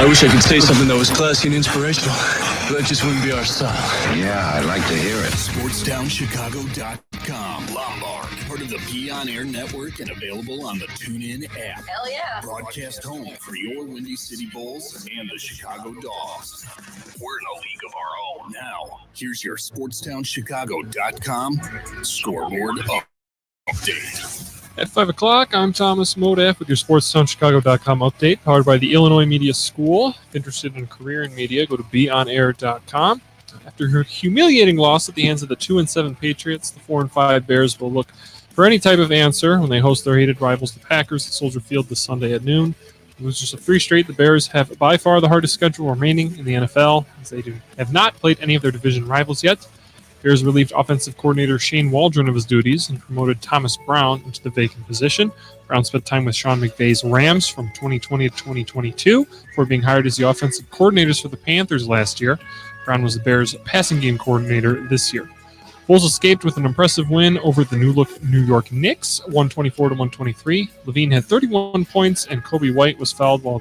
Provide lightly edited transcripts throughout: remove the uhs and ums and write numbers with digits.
I wish I could say something that was classy and inspirational, but that just wouldn't be our style. Yeah, I'd like to hear it. SportsTownChicago.com. Lombard, part of the Be On Air network and available on the TuneIn app. Hell yeah. Broadcast home for your Windy City Bulls and the Chicago Dogs. We're in a league of our own. Now, here's your SportsTownChicago.com scoreboard update. At 5 o'clock, I'm Thomas Modaff with your SportsTownChicago.com update, powered by the Illinois Media School. If interested in a career in media, go to beonair.com. After her humiliating loss at the hands of the 2-7 Patriots, the 4-5 Bears will look for any type of answer when they host their hated rivals, the Packers, at Soldier Field this Sunday at noon. It was just a 3 straight. The Bears have by far the hardest schedule remaining in the NFL, as they have not played any of their division rivals yet. Bears relieved offensive coordinator Shane Waldron of his duties and promoted Thomas Brown into the vacant position. Brown spent time with Sean McVay's Rams from 2020 to 2022 before being hired as the offensive coordinators for the Panthers last year. Brown was the Bears' passing game coordinator this year. Bulls escaped with an impressive win over the new-look New York Knicks, 124-123. Levine had 31 points, and Kobe White was fouled while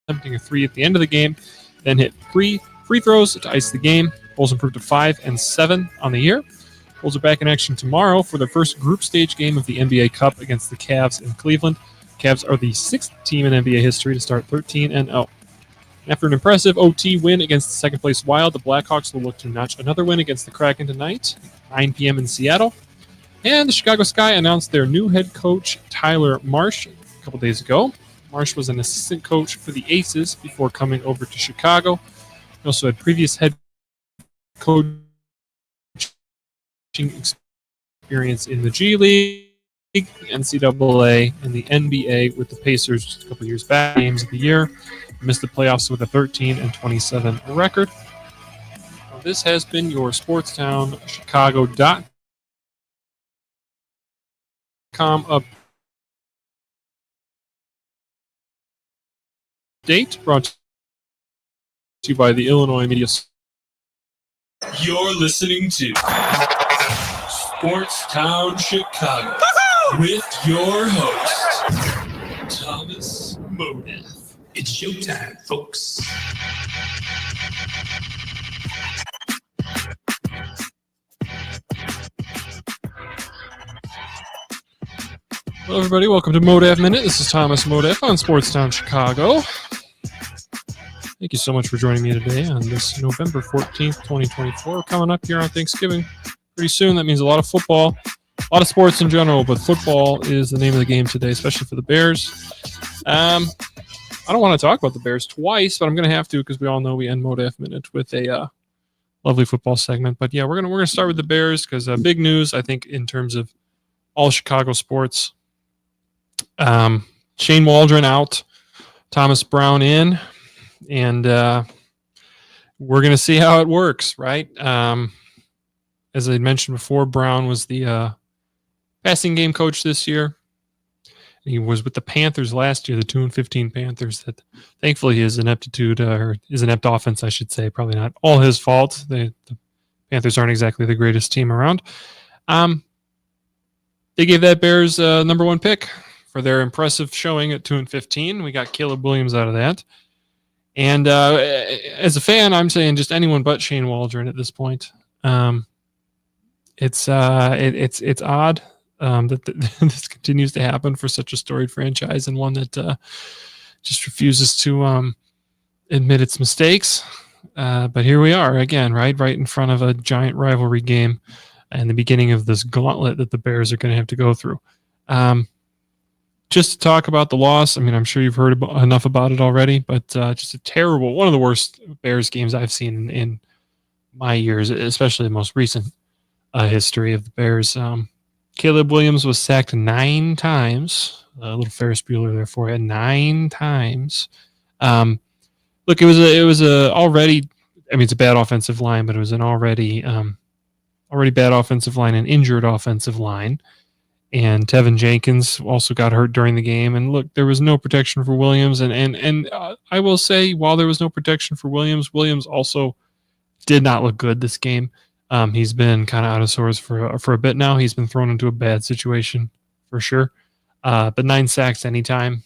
attempting a three at the end of the game, then hit 3 free throws to ice the game. Bulls improved to 5-7 on the year. Bulls are back in action tomorrow for their first group stage game of the NBA Cup against the Cavs in Cleveland. Cavs are the 6th team in NBA history to start 13-0. After an impressive OT win against the second-place Wild, the Blackhawks will look to notch another win against the Kraken tonight, 9 p.m. in Seattle. And the Chicago Sky announced their new head coach, Tyler Marsh, a couple days ago. Marsh was an assistant coach for the Aces before coming over to Chicago. He also had previous head coaching experience in the G League, the NCAA, and the NBA with the Pacers just a couple years back. Games of the year, missed the playoffs with a 13-27 record. Well, this has been your SportsTownChicago.com update, brought to you by the Illinois Media School. You're listening to Sportstown Chicago with your host, Thomas Modaff. It's showtime, folks. Hello, everybody. Welcome to Modaff Minute. This is Thomas Modaff on Sportstown Chicago. Thank you so much for joining me today on this November 14th, 2024. We're coming up here on Thanksgiving pretty soon. That means a lot of football, a lot of sports in general, but football is the name of the game today, especially for the Bears. I don't want to talk about the Bears twice, but I'm going to have to because we all know we end Modaff Minute with a lovely football segment. But yeah, we're gonna start with the Bears because big news, I think, in terms of all Chicago sports. Shane Waldron out, Thomas Brown in. And we're going to see how it works, right? As I mentioned before, Brown was the passing game coach this year. He was with the Panthers last year, the 2-15 Panthers. That thankfully his ineptitude, or his inept offense, I should say, probably not all his fault. The Panthers aren't exactly the greatest team around. They gave that Bears number 1 pick for their impressive showing at 2-15. We got Caleb Williams out of that. And as a fan, I'm saying just anyone but Shane Waldron at this point. It's odd that this continues to happen for such a storied franchise and one that just refuses to admit its mistakes. But here we are again, right in front of a giant rivalry game and the beginning of this gauntlet that the Bears are going to have to go through. Just to talk about the loss, I mean, I'm sure you've heard enough about it already, but just a terrible, one of the worst Bears games I've seen in my years, especially the most recent history of the Bears. Caleb Williams was sacked 9 times. A little Ferris Bueller there for you, 9 times. Look, it was already, I mean, it's a bad offensive line, but it was an already bad offensive line and injured offensive line. And Tevin Jenkins also got hurt during the game. And look, there was no protection for Williams. And I will say, while there was no protection for Williams, Williams also did not look good this game. He's been kind of out of sorts for a bit now. He's been thrown into a bad situation for sure. But 9 sacks anytime,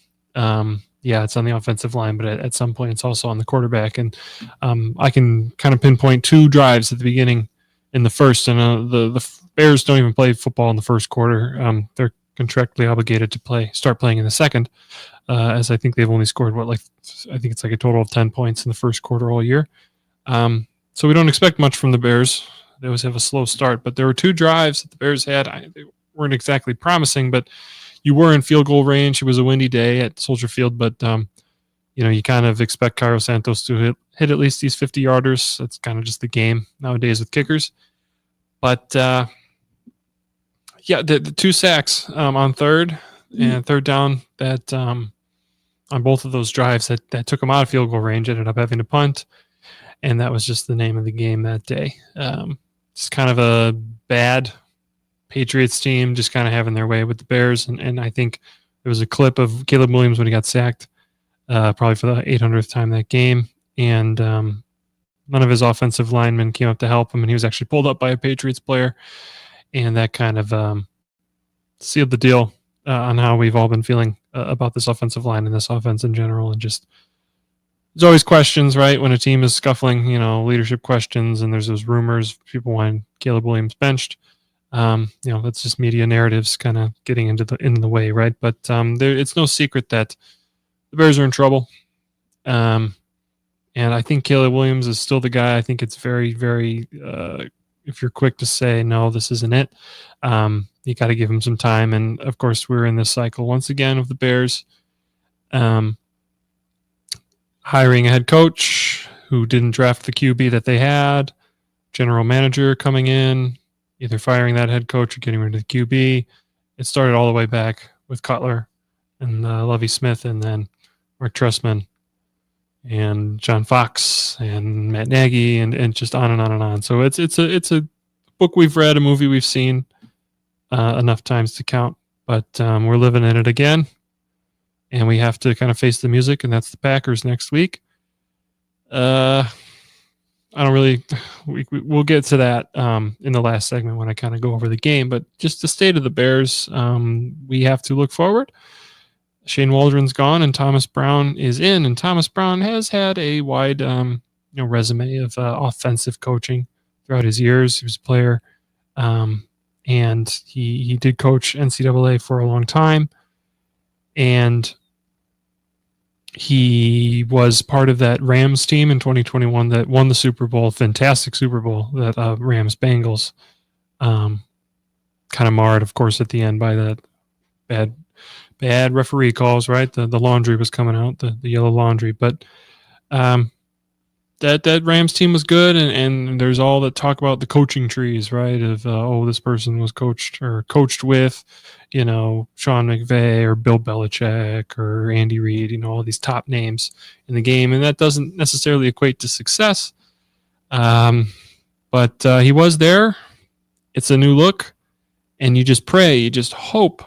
yeah, it's on the offensive line, but at some point it's also on the quarterback. And I can kind of pinpoint 2 drives at the beginning in the first, and the Bears don't even play football in the first quarter. They're contractually obligated to start playing in the second, as I think they've only scored I think it's like a total of 10 points in the first quarter all year. So we don't expect much from the Bears. They always have a slow start, but there were 2 drives that the Bears had. They weren't exactly promising, but you were in field goal range. It was a windy day at Soldier Field, but you kind of expect Cairo Santos to hit at least these 50-yarders. That's kind of just the game nowadays with kickers. But the 2 sacks on third and third down that on both of those drives that took them out of field goal range, ended up having to punt, and that was just the name of the game that day. It's kind of a bad Patriots team just kind of having their way with the Bears, and I think there was a clip of Caleb Williams when he got sacked, probably for the 800th time that game, and none of his offensive linemen came up to help him, and he was actually pulled up by a Patriots player, and that kind of sealed the deal on how we've all been feeling about this offensive line and this offense in general. And just, there's always questions, right? When a team is scuffling, leadership questions, and there's those rumors, people want Caleb Williams benched. That's just media narratives kind of getting into the way, right? But it's no secret that the Bears are in trouble. And I think Caleb Williams is still the guy. I think it's very, very, if you're quick to say, no, this isn't it, you got to give him some time. And of course, we're in this cycle once again of the Bears hiring a head coach who didn't draft the QB that they had, general manager coming in, either firing that head coach or getting rid of the QB. It started all the way back with Cutler and Lovie Smith, and then Mark Trestman and John Fox and Matt Nagy, and just on and on and on. So it's a book we've read, a movie we've seen enough times to count, but we're living in it again, and we have to kind of face the music, and that's the Packers next week. I don't really. We'll get to that in the last segment when I kind of go over the game. But just the state of the Bears, we have to look forward. Shane Waldron's gone, and Thomas Brown is in. And Thomas Brown has had a wide, resume of offensive coaching throughout his years. He was a player, and he did coach NCAA for a long time, and he was part of that Rams team in 2021 that won the Super Bowl, fantastic Super Bowl, that Rams-Bengals, kind of marred, of course, at the end by that bad referee calls, right? The laundry was coming out, the yellow laundry. But that Rams team was good, and there's all that talk about the coaching trees, right? Of, this person was coached with, Sean McVay or Bill Belichick or Andy Reid, all these top names in the game. And that doesn't necessarily equate to success. But he was there. It's a new look. And you just pray, you just hope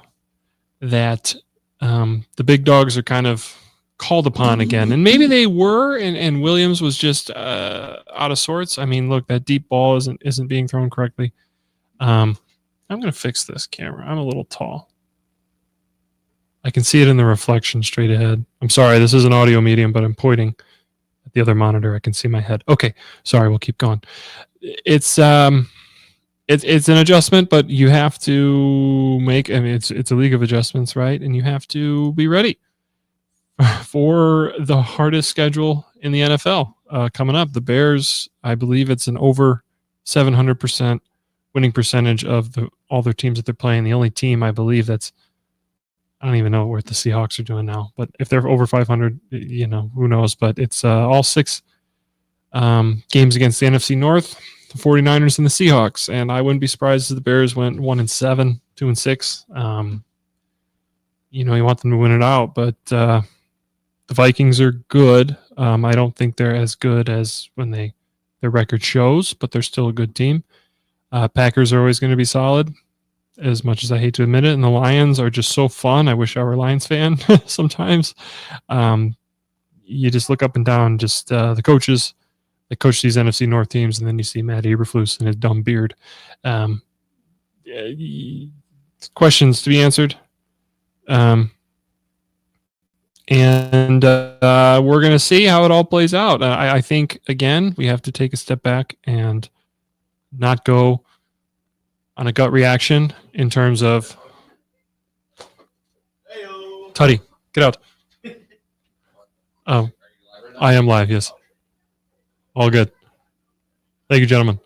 that the big dogs are kind of called upon again. And maybe they were, and Williams was just out of sorts. I mean, look, that deep ball isn't being thrown correctly. I'm going to fix this camera. I'm a little tall. I can see it in the reflection straight ahead. I'm sorry, this is an audio medium, but I'm pointing at the other monitor. I can see my head. Okay, sorry, we'll keep going. It's an adjustment, but you have to make, it's a league of adjustments, right? And you have to be ready for the hardest schedule in the NFL coming up. The Bears, I believe it's an over 700% winning percentage of all their teams that they're playing. The only team I believe I don't even know what the Seahawks are doing now, but if they're over 500, who knows? But it's all 6 games against the NFC North, the 49ers and the Seahawks. And I wouldn't be surprised if the Bears went 1-7, 2-6. You want them to win it out, but the Vikings are good. I don't think they're as good as when their record shows, but they're still a good team. Packers are always going to be solid, as much as I hate to admit it. And the Lions are just so fun. I wish I were a Lions fan sometimes. You just look up and down, just the coaches that coach these NFC North teams, and then you see Matt Eberflus and his dumb beard. Questions to be answered. And we're going to see how it all plays out. I think, again, we have to take a step back and not go on a gut reaction in terms of Tutty, get out. Oh, I am live, yes. All good. Thank you, gentlemen.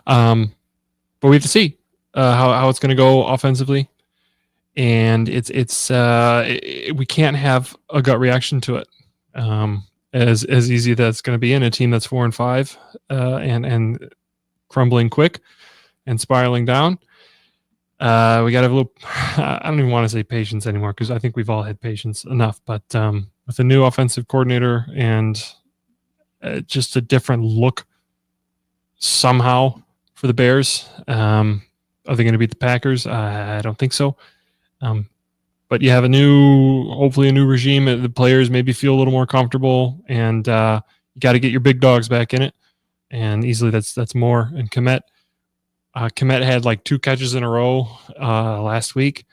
But we have to see how it's going to go offensively, and we can't have a gut reaction to it. As easy that's going to be in a team that's 4-5 and crumbling quick and spiraling down. We got to have a little. I don't even want to say patience anymore because I think we've all had patience enough. But with a new offensive coordinator and just a different look somehow for the Bears, are they going to beat the Packers? I don't think so. But you have hopefully a new regime. The players maybe feel a little more comfortable, and you got to get your big dogs back in it. And easily that's more. And Kmet had like 2 catches in a row last week,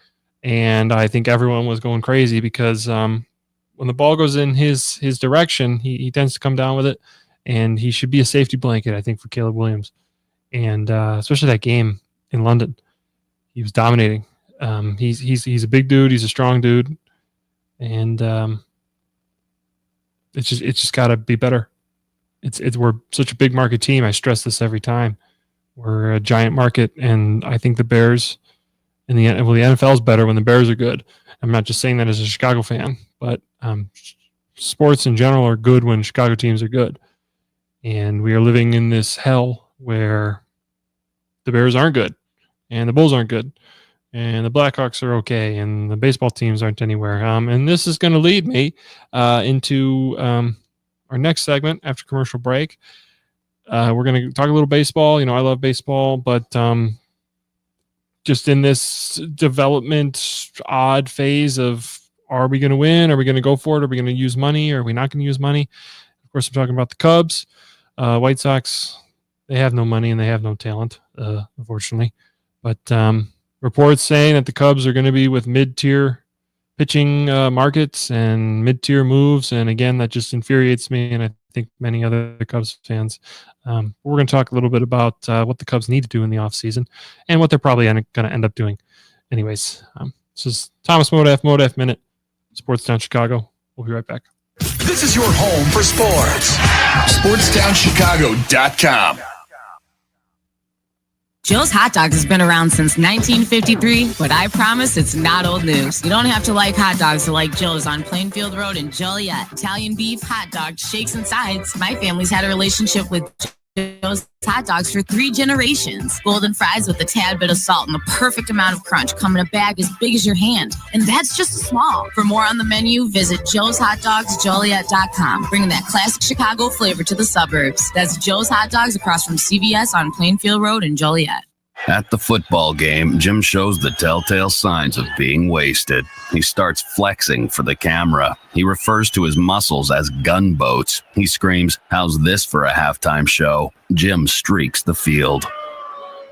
and I think everyone was going crazy because when the ball goes in his direction, he tends to come down with it, and he should be a safety blanket, I think, for Caleb Williams. And especially that game in London, he was dominating. He's a big dude. He's a strong dude, and it's just got to be better. We're such a big market team. I stress this every time. We're a giant market, and I think the Bears the NFL is better when the Bears are good. I'm not just saying that as a Chicago fan, but sports in general are good when Chicago teams are good. And we are living in this hell where the Bears aren't good, and the Bulls aren't good, and the Blackhawks are okay, and the baseball teams aren't anywhere. And this is going to lead me into our next segment after commercial break. We're going to talk a little baseball. I love baseball, but just in this development odd phase of, are we going to win? Are we going to go for it? Are we going to use money? Are we not going to use money? Of course, I'm talking about the Cubs. White Sox, they have no money and they have no talent, unfortunately. But reports saying that the Cubs are going to be with mid-tier pitching markets and mid-tier moves. And again, that just infuriates me, and I think many other Cubs fans. We're going to talk a little bit about what the Cubs need to do in the offseason and what they're probably going to end up doing. Anyways, this is Thomas Modaff Minute, Sportstown Chicago. We'll be right back. This is your home for sports. SportsTownChicago.com. Joe's Hot Dogs has been around since 1953, but I promise it's not old news. You don't have to like hot dogs to like Joe's on Plainfield Road in Joliet. Italian beef, hot dogs, shakes, and sides. My family's had a relationship with Joe's Hot Dogs for 3 generations. Golden fries with a tad bit of salt and the perfect amount of crunch come in a bag as big as your hand. And that's just small. For more on the menu, visit joeshotdogsjoliet.com, bringing that classic Chicago flavor to the suburbs. That's Joe's Hot Dogs across from CVS on Plainfield Road in Joliet. At the football game, Jim shows the telltale signs of being wasted. He starts flexing for the camera. He refers to his muscles as gunboats. He screams, "How's this for a halftime show?" Jim streaks the field.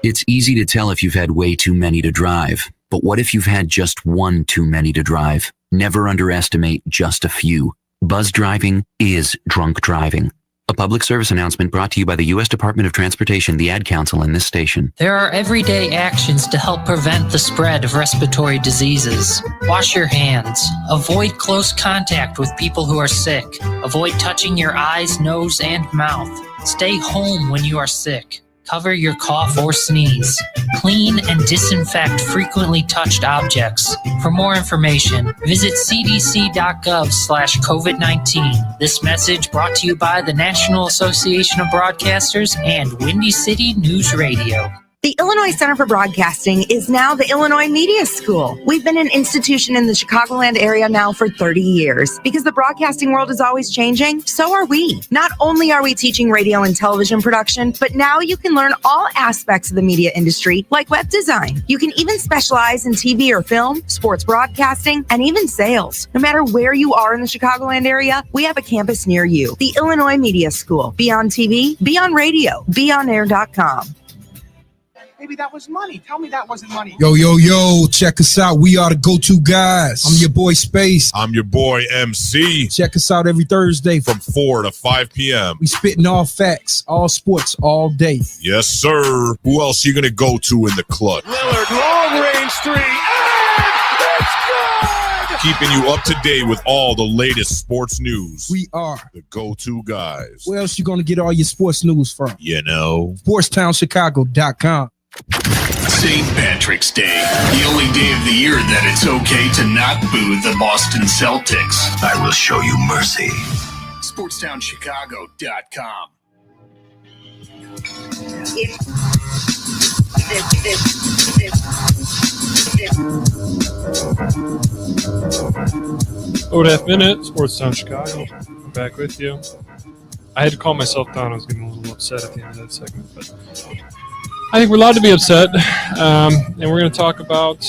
It's easy to tell if you've had way too many to drive. But what if you've had just one too many to drive? Never underestimate just a few. Buzz driving is drunk driving. A public service announcement brought to you by the U.S. Department of Transportation, the Ad Council, and this station. There are everyday actions to help prevent the spread of respiratory diseases. Wash your hands. Avoid close contact with people who are sick. Avoid touching your eyes, nose, and mouth. Stay home when you are sick. Cover your cough or sneeze. Clean and disinfect frequently touched objects. For more information, visit cdc.gov/COVID-19. This message brought to you by the National Association of Broadcasters and Windy City News Radio. The Illinois Center for Broadcasting is now the Illinois Media School. We've been an institution in the Chicagoland area now for 30 years. Because the broadcasting world is always changing, so are we. Not only are we teaching radio and television production, but now you can learn all aspects of the media industry, like web design. You can even specialize in TV or film, sports broadcasting, and even sales. No matter where you are in the Chicagoland area, we have a campus near you. The Illinois Media School. Be on TV, be on radio, beonair.com. Maybe that was money. Tell me that wasn't money. Yo, check us out. We are the go-to guys. I'm your boy Space. I'm your boy MC. Check us out every Thursday from 4 to 5 p.m. We spitting all facts, all sports, all day. Yes, sir. Who else you going to go to in the clutch? Lillard, long-range three, and it's good! Keeping you up to date with all the latest sports news. We are the go-to guys. Where else you going to get all your sports news from? You know. SportsTownChicago.com. St. Patrick's Day, the only day of the year that it's okay to not boo the Boston Celtics. I will show you mercy. SportsTownChicago.com. Modaff Minute, Sportstown Chicago. I'm back with you. I had to calm myself down. I was getting a little upset at the end of that segment, but I think we're allowed to be upset, and we're going to talk about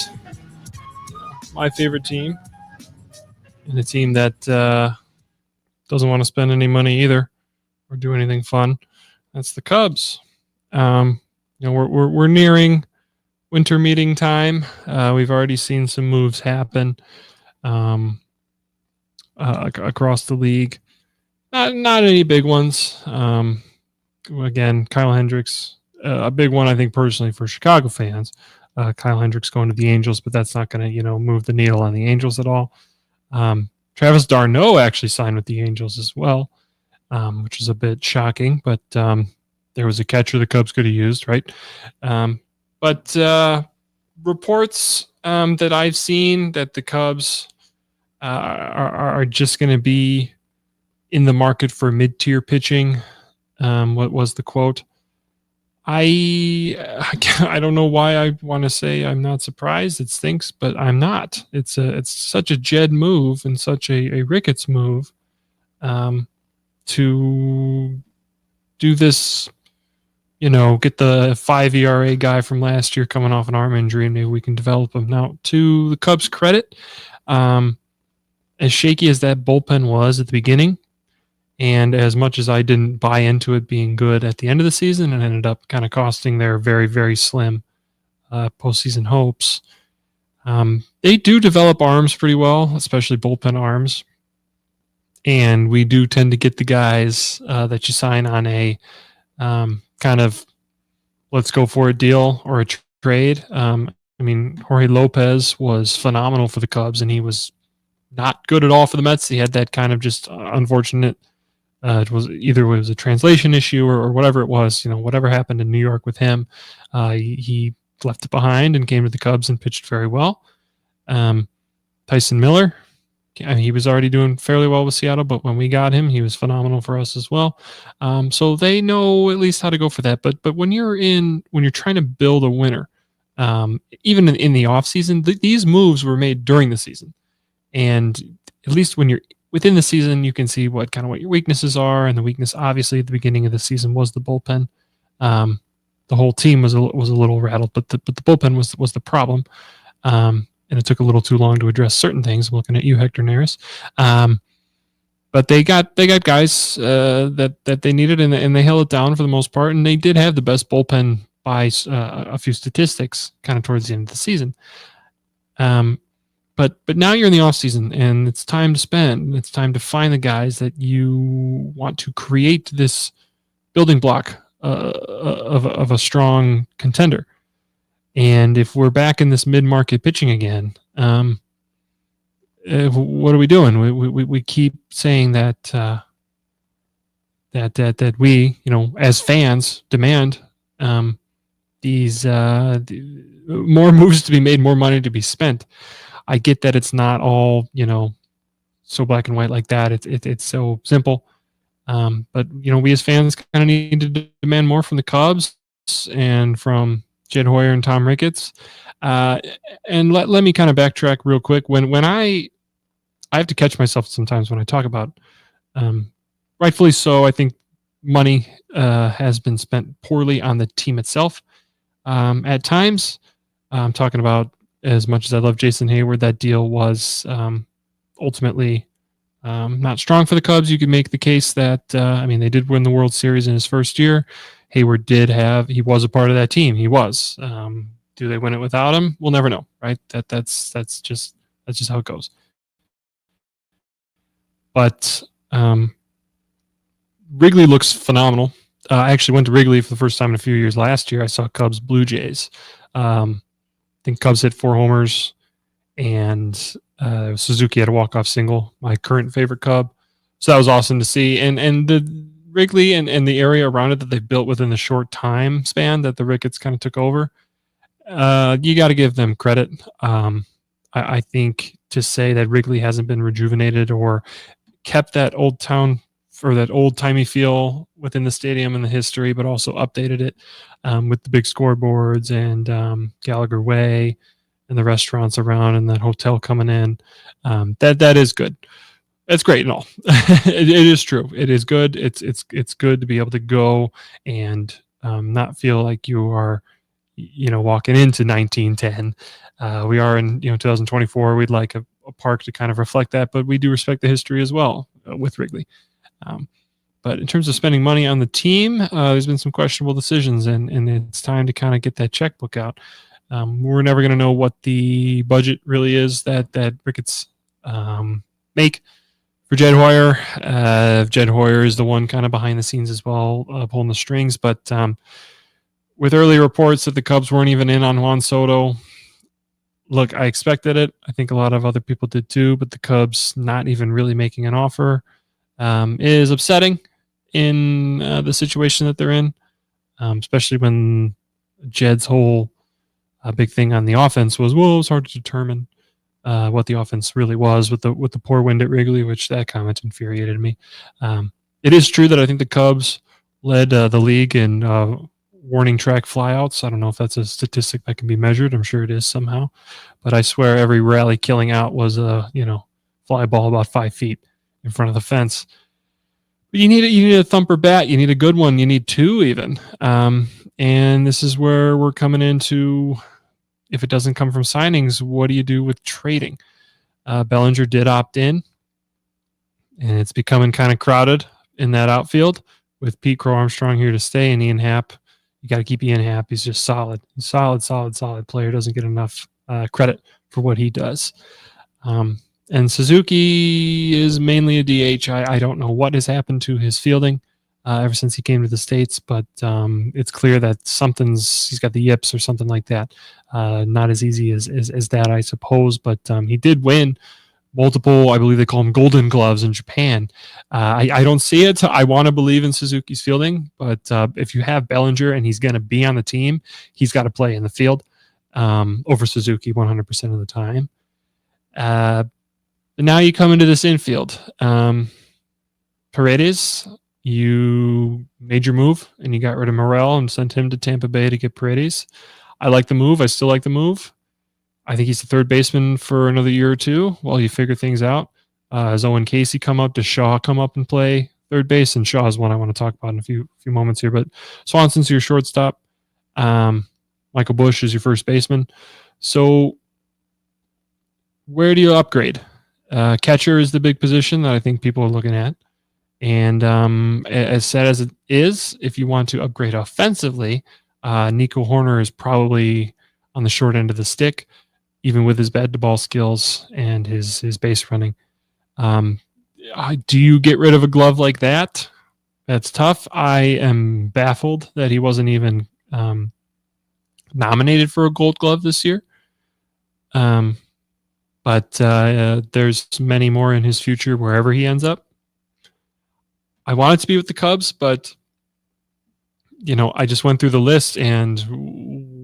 my favorite team, and a team that doesn't want to spend any money either or do anything fun. That's the Cubs. We're nearing winter meeting time. We've already seen some moves happen across the league. Not any big ones. Again, Kyle Hendricks. A big one, I think, personally for Chicago fans. Kyle Hendricks going to the Angels, but that's not going to, move the needle on the Angels at all. Travis d'Arnaud actually signed with the Angels as well, which is a bit shocking, but there was a catcher the Cubs could have used, right? But reports that I've seen that the Cubs are just going to be in the market for mid-tier pitching. What was the quote? I don't know why I want to say I'm not surprised. It stinks, but I'm not. It's such a Jed move and such a Ricketts move to do this. Get the 5 ERA guy from last year coming off an arm injury, and maybe we can develop him. Now, to the Cubs' credit, as shaky as that bullpen was at the beginning, and as much as I didn't buy into it being good at the end of the season and ended up kind of costing their very, very slim postseason hopes, they do develop arms pretty well, especially bullpen arms. And we do tend to get the guys that you sign on a kind of let's go for a deal or a trade. Jorge Lopez was phenomenal for the Cubs, and he was not good at all for the Mets. He had that kind of just unfortunate it was a translation issue or whatever it was, whatever happened in New York with him. He left it behind and came to the Cubs and pitched very well. Tyson Miller, he was already doing fairly well with Seattle, but when we got him, he was phenomenal for us as well. So they know at least how to go for that. But when you're trying to build a winner, even in the offseason, these moves were made during the season. And at least when you're within the season, you can see what your weaknesses are, and the weakness, obviously, at the beginning of the season was the bullpen. The whole team was a little rattled, but the bullpen was the problem, and it took a little too long to address certain things. I'm looking at you, Hector Neris. But they got guys that they needed, and they held it down for the most part, and they did have the best bullpen by a few statistics, kind of towards the end of the season. But now you're in the off season, and it's time to spend. It's time to find the guys that you want to create this building block of a strong contender. And if we're back in this mid-market pitching again, what are we doing? We keep saying that we, as fans, demand these more moves to be made, more money to be spent. I get that it's not all, so black and white like that. It's so simple. But we as fans kind of need to demand more from the Cubs and from Jed Hoyer and Tom Ricketts. And let me kind of backtrack real quick. When I have to catch myself sometimes when I talk about, rightfully so, I think money has been spent poorly on the team itself. At times, I'm talking about, as much as I love Jason Hayward, that deal was ultimately Not strong for the Cubs. You could make the case that, they did win the World Series in his first year. Hayward he was a part of that team. He was. Do they win it without him? We'll never know, right? That's just how it goes. But Wrigley looks phenomenal. I actually went to Wrigley for the first time in a few years last year. I saw Cubs Blue Jays. I think Cubs hit 4 homers, and Suzuki had a walk-off single, my current favorite Cub. So that was awesome to see. And the Wrigley and the area around it that they built within the short time span that the Ricketts kind of took over, you got to give them credit. I think to say that Wrigley hasn't been rejuvenated or kept that old town for that old-timey feel within the stadium and the history, but also updated it with the big scoreboards and Gallagher Way and the restaurants around and that hotel coming in. That is good. It's great and all. It is true. It is good. It's good to be able to go and not feel like you are, walking into 1910. We are in 2024. We'd like a park to kind of reflect that, but we do respect the history as well with Wrigley. But in terms of spending money on the team, there's been some questionable decisions, and it's time to kind of get that checkbook out. We're never going to know what the budget really is that Ricketts make for Jed Hoyer. Jed Hoyer is the one kind of behind the scenes as well, pulling the strings. But with early reports that the Cubs weren't even in on Juan Soto, look, I expected it. I think a lot of other people did too, but the Cubs not even really making an offer is upsetting in the situation that they're in, especially when Jed's whole big thing on the offense was, well, it was hard to determine what the offense really was with the poor wind at Wrigley, which that comment infuriated me. It is true that I think the Cubs led the league in warning track flyouts. I don't know if that's a statistic that can be measured. I'm sure it is somehow, but I swear every rally killing out was a fly ball about 5 feet in front of the fence. But you need a thumper bat. You need a good one. You need 2 even. And this is where we're coming into, if it doesn't come from signings, what do you do with trading? Bellinger did opt in, and it's becoming kind of crowded in that outfield with Pete Crow Armstrong here to stay and Ian Happ. You got to keep Ian Happ. He's just solid. He's solid player. Doesn't get enough credit for what he does. And Suzuki is mainly a DH. I don't know what has happened to his fielding ever since he came to the States, but it's clear that he's got the yips or something like that. Not as easy as that, I suppose, but he did win multiple, I believe they call them golden gloves in Japan. I don't see it. I want to believe in Suzuki's fielding, but if you have Bellinger and he's going to be on the team, he's got to play in the field over Suzuki 100% of the time. But now you come into this infield. Paredes, you made your move and you got rid of Morel and sent him to Tampa Bay to get Paredes. I like the move. I still like the move. I think he's the third baseman for another year or two while you figure things out. Has Owen Casey come up? Does Shaw come up and play third base? And Shaw is one I want to talk about in a few moments here. But Swanson's your shortstop. Michael Busch is your first baseman. So where do you upgrade? Catcher is the big position that I think people are looking at. And as sad as it is, if you want to upgrade offensively, Nico Horner is probably on the short end of the stick, even with his bat-to-ball skills and his base running. Do you get rid of a glove like that? That's tough. I am baffled that he wasn't even nominated for a Gold Glove this year. But there's many more in his future wherever he ends up. I want it to be with the Cubs, but I just went through the list and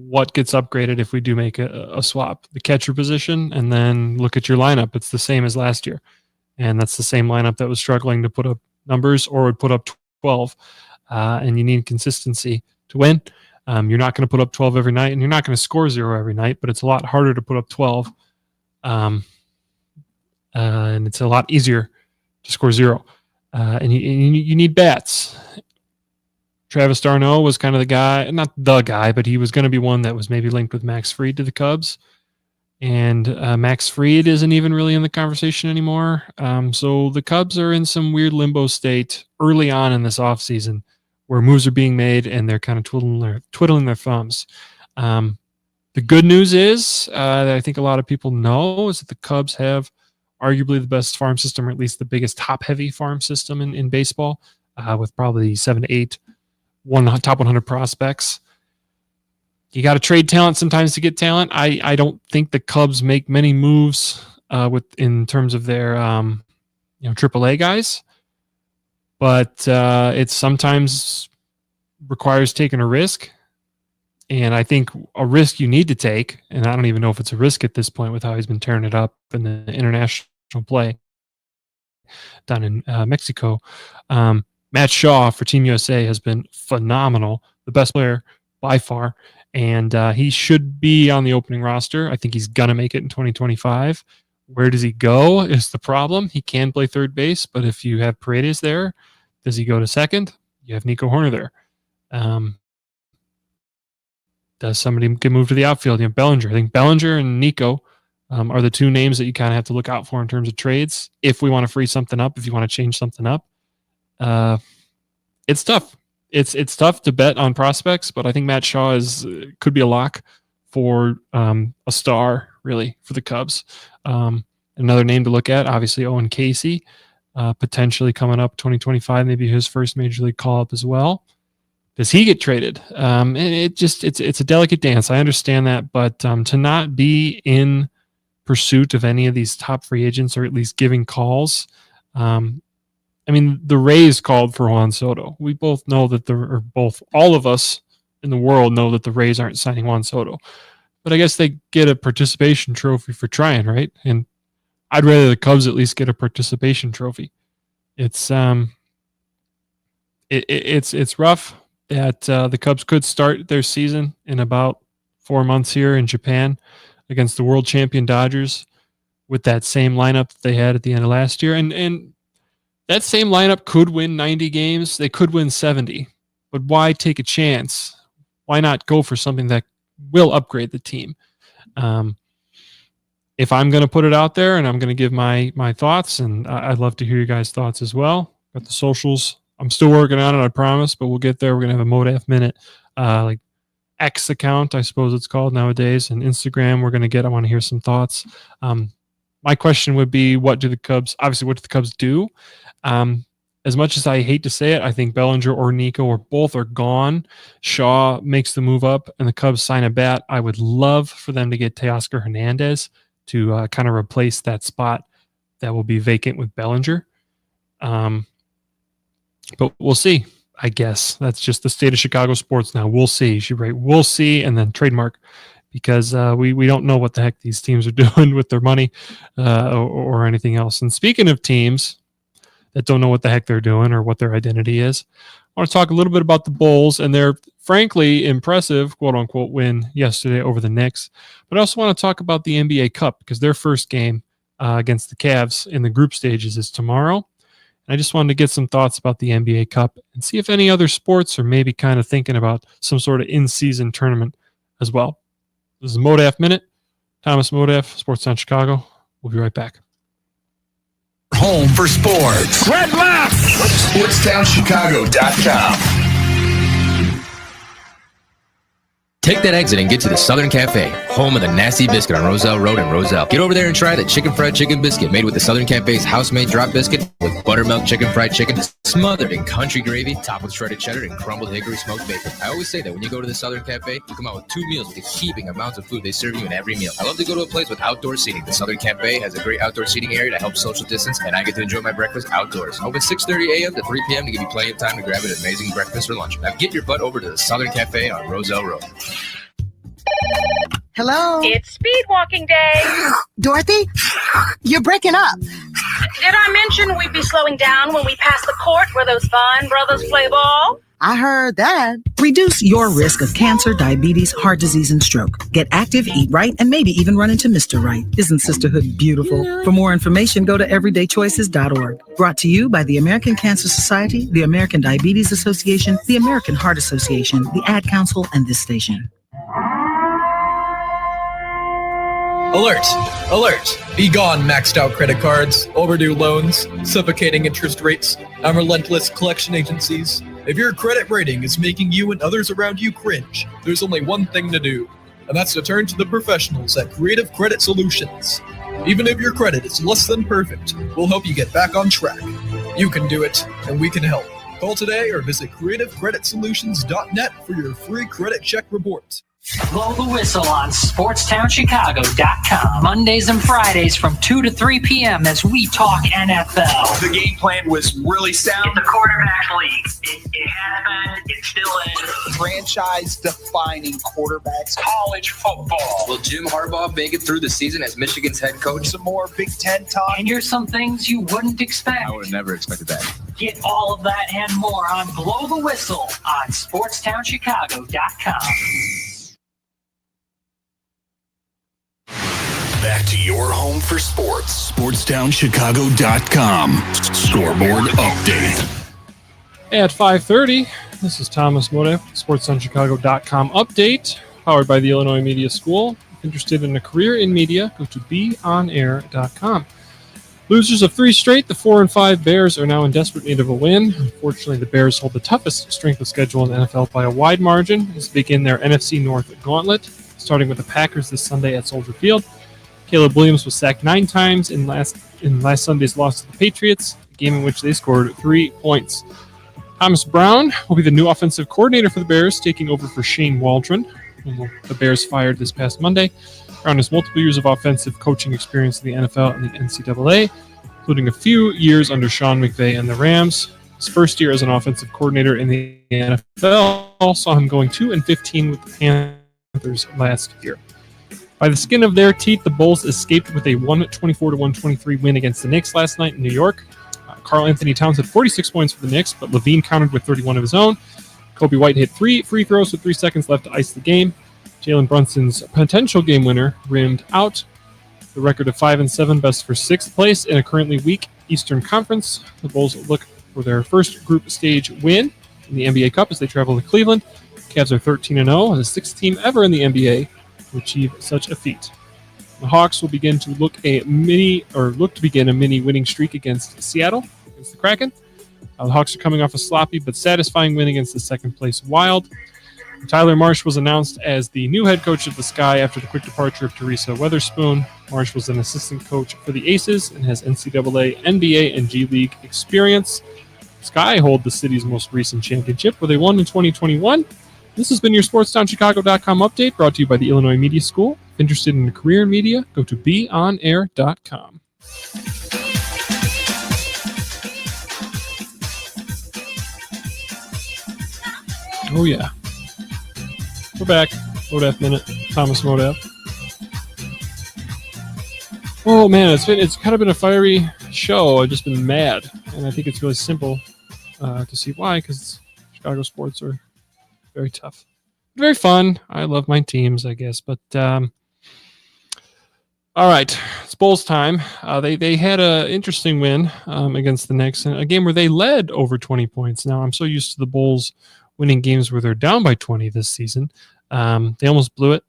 what gets upgraded if we do make a swap. The catcher position, and then look at your lineup. It's the same as last year. And that's the same lineup that was struggling to put up numbers or would put up 12. And you need consistency to win. You're not going to put up 12 every night, and you're not going to score 0 every night, but it's a lot harder to put up 12. And it's a lot easier to score 0. And you need bats. Travis d'Arnaud was kind of the guy, not the guy, but he was going to be one that was maybe linked with Max Fried to the Cubs. And Max Fried isn't even really in the conversation anymore. So the Cubs are in some weird limbo state early on in this offseason where moves are being made and they're kind of twiddling their thumbs. The good news is that I think a lot of people know is that the Cubs have arguably the best farm system, or at least the biggest top-heavy farm system in baseball, with probably 7 to 8 top 100 prospects. You got to trade talent sometimes to get talent. I don't think the Cubs make many moves in terms of their AAA guys, but it sometimes requires taking a risk. And I think a risk you need to take, and I don't even know if it's a risk at this point with how he's been tearing it up in the international play down in Mexico. Matt Shaw for Team USA has been phenomenal, the best player by far, and he should be on the opening roster. I think he's going to make it in 2025. Where does he go is the problem. He can play third base, but if you have Paredes there, does he go to second? You have Nico Horner there. Does somebody get moved to the outfield? You have Bellinger. I think Bellinger and Nico are the two names that you kind of have to look out for in terms of trades. If we want to free something up, if you want to change something up, it's tough. It's tough to bet on prospects, but I think Matt Shaw could be a lock for a star, really, for the Cubs. Another name to look at, obviously, Owen Casey, potentially coming up 2025, maybe his first major league call-up as well. Does he get traded? And it's a delicate dance. I understand that, but to not be in pursuit of any of these top free agents, or at least giving calls. I mean, the Rays called for Juan Soto. We both know that all of us in the world know that the Rays aren't signing Juan Soto. But I guess they get a participation trophy for trying, right? And I'd rather the Cubs at least get a participation trophy. It's rough that the Cubs could start their season in about 4 months here in Japan against the world champion Dodgers with that same lineup that they had at the end of last year. And that same lineup could win 90 games. They could win 70. But why take a chance? Why not go for something that will upgrade the team? If I'm going to put it out there and I'm going to give my thoughts, and I'd love to hear your guys' thoughts as well. Got the socials. I'm still working on it, I promise, but we'll get there. We're going to have a Modaff Minute, like X account, I suppose it's called nowadays, and Instagram. I want to hear some thoughts. My question would be, what do the Cubs do? As much as I hate to say it, I think Bellinger or Nico or both are gone. Shaw makes the move up and the Cubs sign a bat. I would love for them to get Teoscar Hernandez to kind of replace that spot that will be vacant with Bellinger. But we'll see, I guess. That's just the state of Chicago sports now. We'll see. You should write "we'll see" and then trademark, because we don't know what the heck these teams are doing with their money or anything else. And speaking of teams that don't know what the heck they're doing or what their identity is, I want to talk a little bit about the Bulls and their frankly impressive, quote-unquote, win yesterday over the Knicks. But I also want to talk about the NBA Cup, because their first game against the Cavs in the group stages is tomorrow. And I just wanted to get some thoughts about the NBA Cup and see if any other sports are maybe kind of thinking about some sort of in-season tournament as well. This is Modaff Minute. Thomas Modaff, Sportstown Chicago. We'll be right back. Home for sports. Red left. SportstownChicago.com. Take that exit and get to the Southern Cafe, home of the Nasty Biscuit on Roselle Road in Roselle. Get over there and try the chicken fried chicken biscuit made with the Southern Cafe's house-made drop biscuit with buttermilk chicken fried chicken smothered in country gravy, topped with shredded cheddar and crumbled hickory smoked bacon. I always say that when you go to the Southern Cafe, you come out with 2 meals with the heaping amounts of food they serve you in every meal. I love to go to a place with outdoor seating. The Southern Cafe has a great outdoor seating area to help social distance, and I get to enjoy my breakfast outdoors. Open 6:30 a.m. to 3 p.m. to give you plenty of time to grab an amazing breakfast or lunch. Now get your butt over to the Southern Cafe on Roselle Road. Hello? It's speed walking day. Dorothy? You're breaking up. Did I mention we'd be slowing down when we pass the court where those fine brothers play ball? I heard that. Reduce your risk of cancer, diabetes, heart disease, and stroke. Get active, eat right, and maybe even run into Mr. Right. Isn't sisterhood beautiful? For more information, go to everydaychoices.org. Brought to you by the American Cancer Society, the American Diabetes Association, the American Heart Association, the Ad Council, and this station. Alert! Alert! Be gone, maxed out credit cards, overdue loans, suffocating interest rates, and relentless collection agencies. If your credit rating is making you and others around you cringe, there's only one thing to do, and that's to turn to the professionals at Creative Credit Solutions. Even if your credit is less than perfect, we'll help you get back on track. You can do it, and we can help. Call today or visit creativecreditsolutions.net for your free credit check report. Blow the whistle on SportsTownChicago.com. Mondays and Fridays from 2 to 3 p.m. as we talk NFL. The game plan was really sound. It's a quarterback league. It has been. It still is. Franchise-defining quarterbacks. College football. Will Jim Harbaugh make it through the season as Michigan's head coach? Some more Big Ten talk. And here's some things you wouldn't expect. I would have never expected that. Get all of that and more on Blow the Whistle on SportsTownChicago.com. Back to your home for sports. SportsTownChicago.com. Scoreboard update. At 5:30, this is Thomas Modaff, SportsTownChicago.com update, powered by the Illinois Media School. If interested in a career in media, go to beonair.com. Losers of 3 straight, the 4-5 Bears are now in desperate need of a win. Unfortunately, the Bears hold the toughest strength of schedule in the NFL by a wide margin as they begin their NFC North gauntlet, starting with the Packers this Sunday at Soldier Field. Caleb Williams was sacked 9 times in last Sunday's loss to the Patriots, a game in which they scored 3 points. Thomas Brown will be the new offensive coordinator for the Bears, taking over for Shane Waldron, whom the Bears fired this past Monday. Brown has multiple years of offensive coaching experience in the NFL and the NCAA, including a few years under Sean McVay and the Rams. His first year as an offensive coordinator in the NFL saw him going 2-15 with the Panthers last year. By the skin of their teeth, the Bulls escaped with a 124-123 win against the Knicks last night in New York. Karl Anthony Towns had 46 points for the Knicks, but Levine countered with 31 of his own. Kobe White hit 3 free throws with 3 seconds left to ice the game. Jalen Brunson's potential game winner rimmed out. The record of 5-7, best for 6th place in a currently weak Eastern Conference. The Bulls look for their first group stage win in the NBA Cup as they travel to Cleveland. Cavs are 13-0, the 6th team ever in the NBA to achieve such a feat. The Hawks will begin to look to begin a mini winning streak against Seattle, against the Kraken. The Hawks are coming off a sloppy but satisfying win against the second-place Wild. Tyler Marsh was announced as the new head coach of the Sky after the quick departure of Teresa Weatherspoon. Marsh was an assistant coach for the Aces and has NCAA, NBA, and G League experience. Sky hold the city's most recent championship, where they won in 2021. This has been your SportsTownChicago.com update, brought to you by the Illinois Media School. If interested in a career in media, go to beonair.com. Oh, yeah. We're back. Modaff Minute. Thomas Modaff. Oh, man, it's kind of been a fiery show. I've just been mad. And I think it's really simple to see why, because Chicago sports are very tough. Very fun. I love my teams, I guess. But, all right. It's Bulls time. They had an interesting win against the Knicks, in a game where they led over 20 points. Now, I'm so used to the Bulls winning games where they're down by 20 this season. They almost blew it.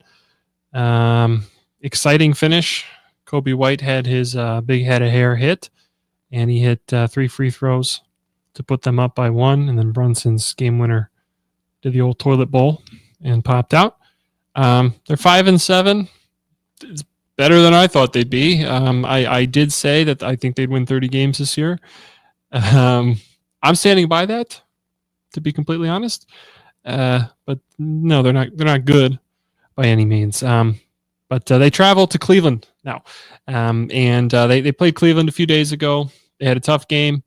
Exciting finish. Kobe White had his big head of hair hit, and he hit 3 free throws to put them up by 1, and then Brunson's game winner did the old toilet bowl and popped out. They're 5-7. It's better than I thought they'd be. I did say that I think they'd win 30 games this year. I'm standing by that, to be completely honest. But no, they're not good by any means. But they travel to Cleveland now, and they played Cleveland a few days ago. They had a tough game,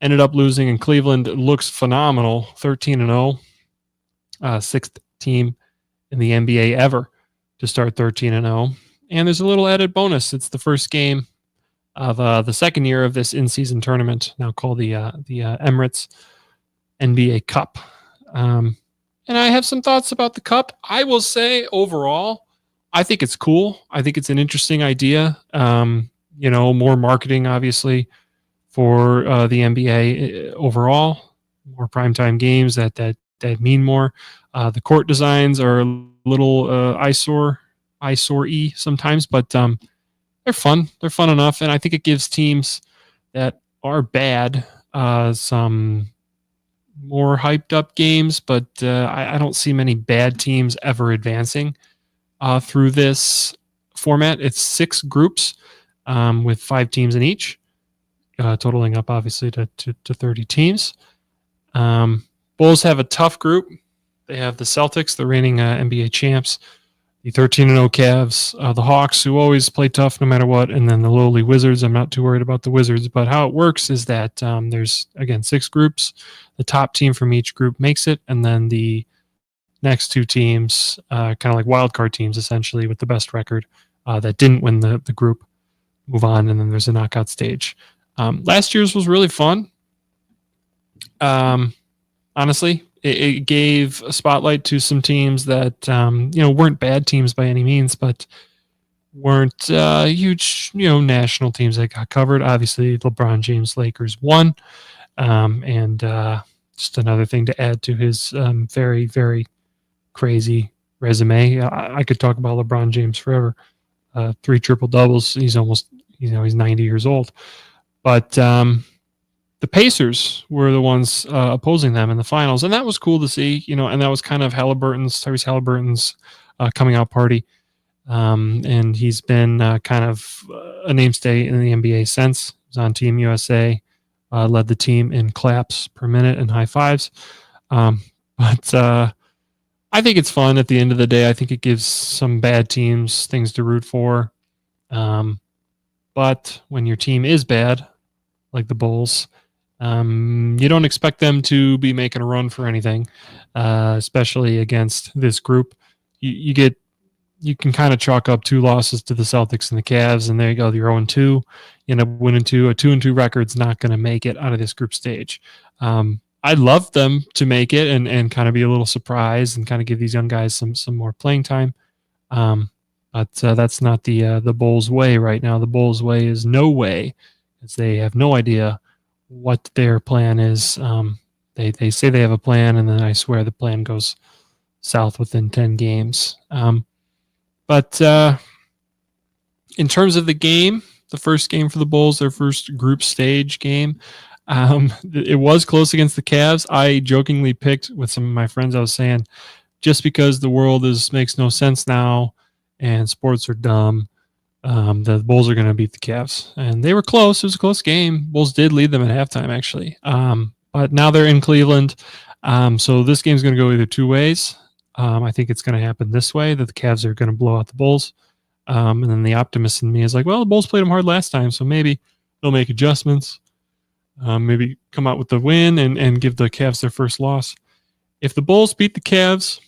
ended up losing, and Cleveland looks phenomenal, 13-0, 6th team in the NBA ever to start 13-0. And there's a little added bonus. It's the first game of the second year of this in-season tournament, now called the Emirates NBA Cup. And I have some thoughts about the Cup. I will say, overall, I think it's cool. I think it's an interesting idea. More marketing, obviously, for the NBA overall. More primetime games that mean more. The court designs are a little eyesore eyesore-y sometimes, but they're fun. They're fun enough, and I think it gives teams that are bad some more hyped up games, but I don't see many bad teams ever advancing through this format. It's 6 groups with 5 teams in each, totaling up obviously to 30 teams. Bulls have a tough group. They have the Celtics, the reigning NBA champs, the 13-0 Cavs, the Hawks, who always play tough no matter what, and then the lowly Wizards. I'm not too worried about the Wizards, but how it works is that there's, again, 6 groups. The top team from each group makes it, and then the next 2 teams, kind of like wildcard teams, essentially, with the best record that didn't win the group, move on, and then there's a knockout stage. Last year's was really fun. Honestly, it gave a spotlight to some teams that weren't bad teams by any means, but weren't huge national teams that got covered. Obviously, LeBron James Lakers won, and just another thing to add to his very, very crazy resume. I could talk about LeBron James forever. 3 triple doubles. He's almost he's 90 years old, but the Pacers were the ones opposing them in the finals, and that was cool to see, and that was kind of Tyrese Halliburton's coming out party. And he's been kind of a mainstay in the NBA since. He was on Team USA, led the team in claps per minute and high fives. But I think it's fun at the end of the day. I think it gives some bad teams things to root for. But when your team is bad, like the Bulls, you don't expect them to be making a run for anything, especially against this group. You can kind of chalk up 2 losses to the Celtics and the Cavs, and there you go. You're 0-2. You end up winning 2. A 2-2 record's not going to make it out of this group stage. I'd love them to make it and kind of be a little surprised and kind of give these young guys some more playing time. But that's not the Bulls' way right now. The Bulls' way is no way, as they have no idea what their plan is. They say they have a plan, and then I swear the plan goes south within 10 games. But in terms of the game, the first game for the Bulls, their first group stage game, it was close against the Cavs. I jokingly picked with some of my friends, I was saying, just because the world makes no sense now and sports are dumb, the Bulls are going to beat the Cavs. And they were close. It was a close game. Bulls did lead them at halftime, actually. But now they're in Cleveland. So this game's going to go either 2 ways. I think it's going to happen this way, that the Cavs are going to blow out the Bulls. And then the optimist in me is like, well, the Bulls played them hard last time, so maybe they'll make adjustments. Maybe come out with the win and give the Cavs their first loss. If the Bulls beat the Cavs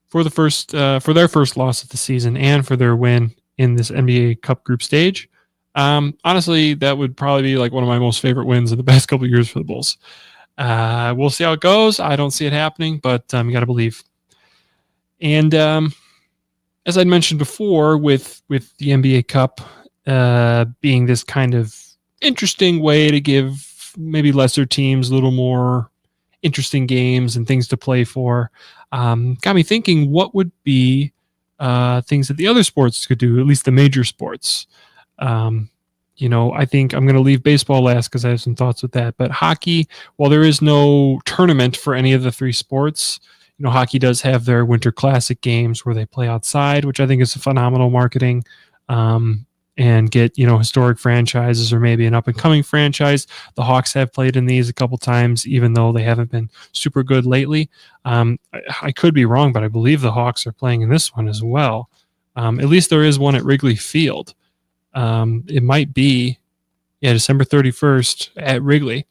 for their first loss of the season and for their win in this NBA Cup group stage, honestly, that would probably be like one of my most favorite wins in the past couple of years for the Bulls. We'll see how it goes. I don't see it happening, but you got to believe. And as I mentioned before, with the NBA Cup being this kind of interesting way to give maybe lesser teams a little more interesting games and things to play for, got me thinking, what would be things that the other sports could do, at least the major sports. I think I'm going to leave baseball last because I have some thoughts with that. But hockey, while there is no tournament for any of the 3 sports, hockey does have their Winter Classic games where they play outside, which I think is a phenomenal marketing, and get, historic franchises or maybe an up-and-coming franchise. The Hawks have played in these a couple times, even though they haven't been super good lately. I could be wrong, but I believe the Hawks are playing in this one as well. At least there is one at Wrigley Field. It might be, December 31st at Wrigley.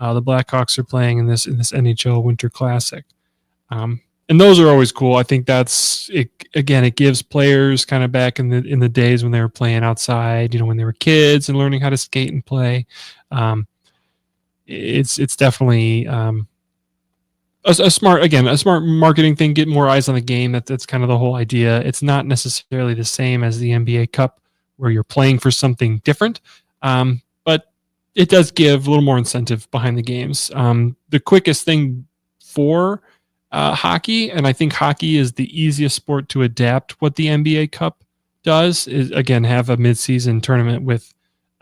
The Blackhawks are playing in this NHL Winter Classic. And those are always cool. I think that's it. Again, it gives players kind of back in the days when they were playing outside, when they were kids and learning how to skate and play. It's definitely a smart marketing thing, get more eyes on the game. That's kind of the whole idea. It's not necessarily the same as the NBA Cup where you're playing for something different. But it does give a little more incentive behind the games. The quickest thing for hockey, and I think hockey is the easiest sport to adapt what the NBA Cup does is, again, have a midseason tournament with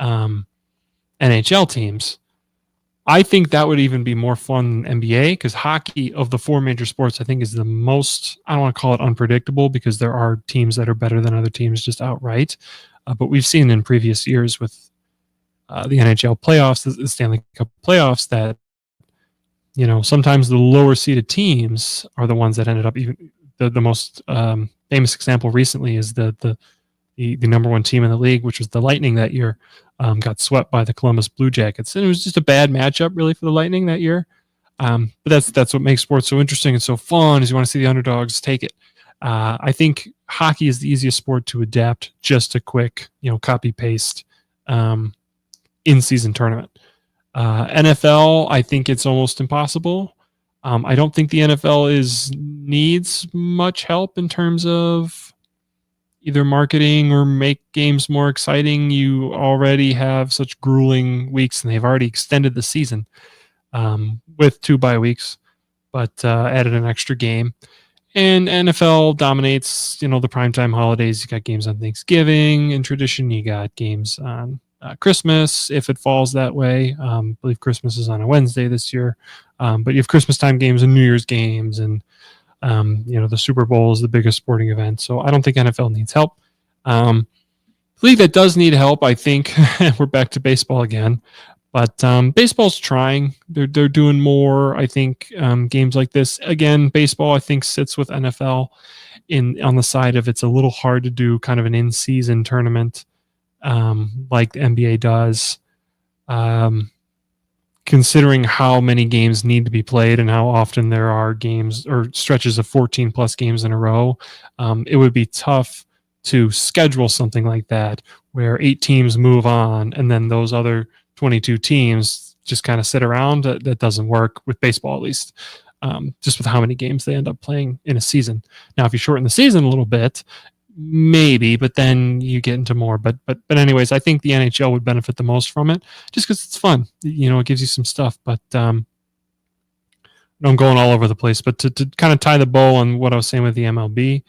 NHL teams. I think that would even be more fun than NBA, because hockey, of the four major sports, I think is the most, I don't want to call it unpredictable, because there are teams that are better than other teams just outright. But we've seen in previous years with the NHL playoffs, the Stanley Cup playoffs, that, you know, sometimes the lower seeded teams are the ones that ended up even the most famous example recently is the number one team in the league, which was the Lightning that year, got swept by the Columbus Blue Jackets. And it was just a bad matchup really for the Lightning that year. But that's what makes sports so interesting and so fun, is you want to see the underdogs take it. I think hockey is the easiest sport to adapt, just a quick, copy paste in-season tournament. NFL, I think it's almost impossible. I don't think the NFL needs much help in terms of either marketing or make games more exciting. You already have such grueling weeks, and they've already extended the season with 2 bye weeks, but added an extra game. And NFL dominates, the primetime holidays. You got games on Thanksgiving in tradition. You got games on Christmas, if it falls that way. I believe Christmas is on a Wednesday this year. But you have Christmas time games and New Year's games, and the Super Bowl is the biggest sporting event. So I don't think NFL needs help. League that does need help, I think, we're back to baseball again. But baseball's trying. They're doing more, I think, games like this. Again, baseball, I think, sits with NFL on the side of it's a little hard to do kind of an in-season tournament like the NBA does. Considering how many games need to be played and how often there are games or stretches of 14 plus games in a row, it would be tough to schedule something like that where 8 teams move on and then those other 22 teams just kind of sit around. That doesn't work with baseball, at least, just with how many games they end up playing in a season. Now, if you shorten the season a little bit, maybe, but then you get into more. But anyways, I think the NHL would benefit the most from it, just because it's fun. It gives you some stuff. But I'm going all over the place. But to kind of tie the bow on what I was saying with the MLB,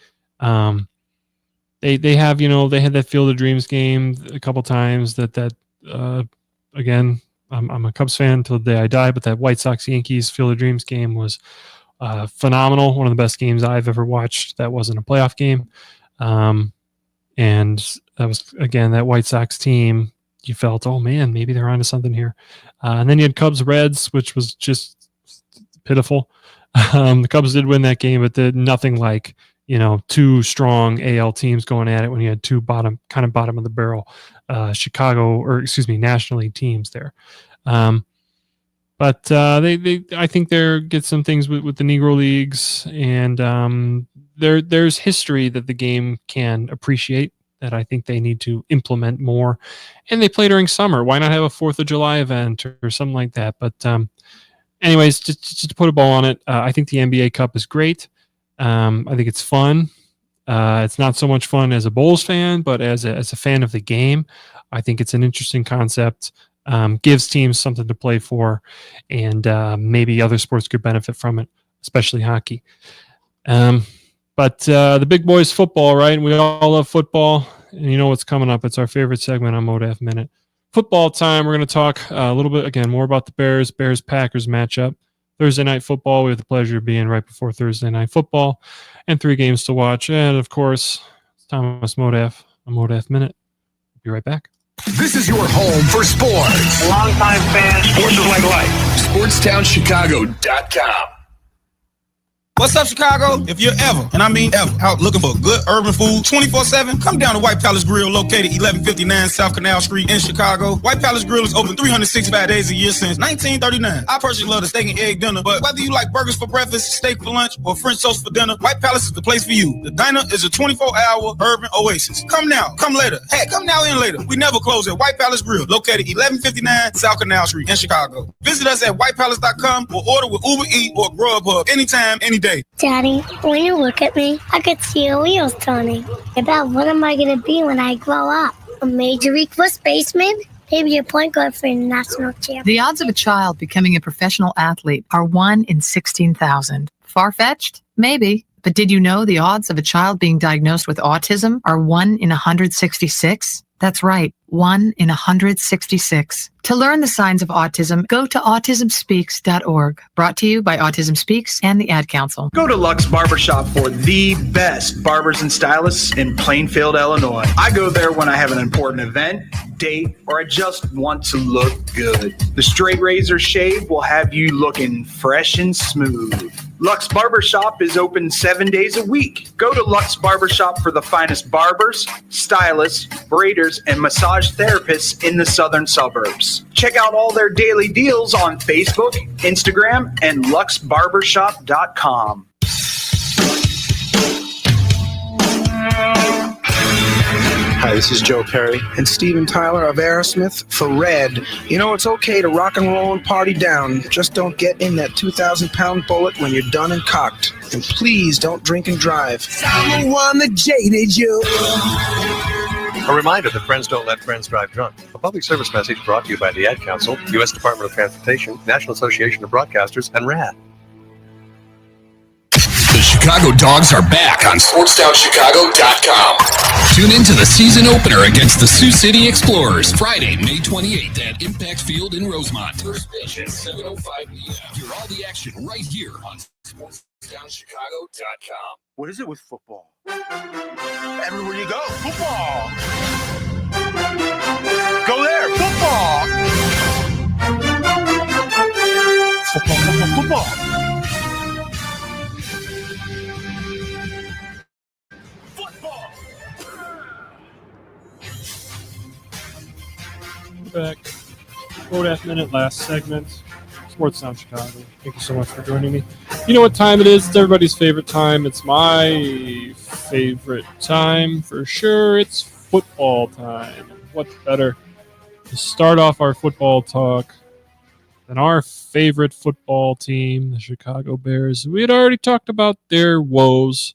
they have they had that Field of Dreams game a couple times. That again, I'm a Cubs fan until the day I die. But that White Sox Yankees Field of Dreams game was phenomenal. One of the best games I've ever watched. That wasn't a playoff game. And that was, again, that White Sox team, you felt, oh man, maybe they're onto something here. And then you had Cubs Reds, which was just pitiful. The Cubs did win that game, but did nothing like, 2 strong AL teams going at it when you had 2 bottom of the barrel, National League teams there. But they I think they get some things with the Negro Leagues, and there's history that the game can appreciate that I think they need to implement more. And they play during summer. Why not have a 4th of July event or something like that? But anyways, just to put a bow on it, I think the NBA Cup is great. I think it's fun. It's not so much fun as a Bulls fan, but as a fan of the game, I think it's an interesting concept. Gives teams something to play for, and maybe other sports could benefit from it, especially hockey. But the big boys football, right? We all love football, and you know what's coming up. It's our favorite segment on Modaff Minute. Football time. We're going to talk a little bit, again, more about the Bears-Packers matchup. Thursday night football. We have the pleasure of being right before Thursday night football, and 3 games to watch. And, of course, it's Thomas Modaff, a Modaff Minute. Be right back. This is your home for sports. Longtime fan. Sports is like life. SportsTownChicago.com. What's up, Chicago? If you're ever, and I mean ever, out looking for good urban food 24/7, come down to White Palace Grill, located 1159 South Canal Street in Chicago. White Palace Grill is open 365 days a year since 1939. I personally love the steak and egg dinner, but whether you like burgers for breakfast, steak for lunch, or French toast for dinner, White Palace is the place for you. The diner is a 24-hour urban oasis. Come now, come later. Hey, come now and later. We never close at White Palace Grill, located 1159 South Canal Street in Chicago. Visit us at whitepalace.com or order with Uber Eats or Grubhub anytime, any day. Daddy, when you look at me, I could see your wheels turning. About what am I going to be when I grow up? A major league first baseman? Maybe a point guard for a national champ. The odds of a child becoming a professional athlete are 1 in 16,000. Far-fetched? Maybe. But did you know the odds of a child being diagnosed with autism are 1 in 166? That's right, 1 in 166. To learn the signs of autism, go to autismspeaks.org. Brought to you by Autism Speaks and the Ad Council. Go to Lux Barbershop for the best barbers and stylists in Plainfield, Illinois. I go there when I have an important event, date, or I just want to look good. The straight razor shave will have you looking fresh and smooth. Lux Barbershop is open 7 days a week. Go to Lux Barbershop for the finest barbers, stylists, braiders, and massage therapists in the southern suburbs. Check out all their daily deals on Facebook, Instagram, and luxbarbershop.com. Hi, this is Joe Perry and Steven Tyler of Aerosmith for Red. You know, it's okay to rock and roll and party down. Just don't get in that 2,000-pound bullet when you're done and cocked. And please don't drink and drive. I'm the one that jaded you. A reminder that friends don't let friends drive drunk. A public service message brought to you by the Ad Council, U.S. Department of Transportation, National Association of Broadcasters, and RAD. The Chicago Dogs are back on SportsTownChicago.com. Tune in to the season opener against the Sioux City Explorers, Friday, May 28th at Impact Field in Rosemont. First pitch at 7:05 p.m. Hear all the action right here on SportsTownChicago.com. What is it with football? Everywhere you go, football. Go there, football. Football. Back. Modaff Minute, last segment. Sports Town Chicago. Thank you so much for joining me. You know what time it is? It's everybody's favorite time. It's my favorite time for sure. It's football time. What's better to start off our football talk than our favorite football team, the Chicago Bears? We had already talked about their woes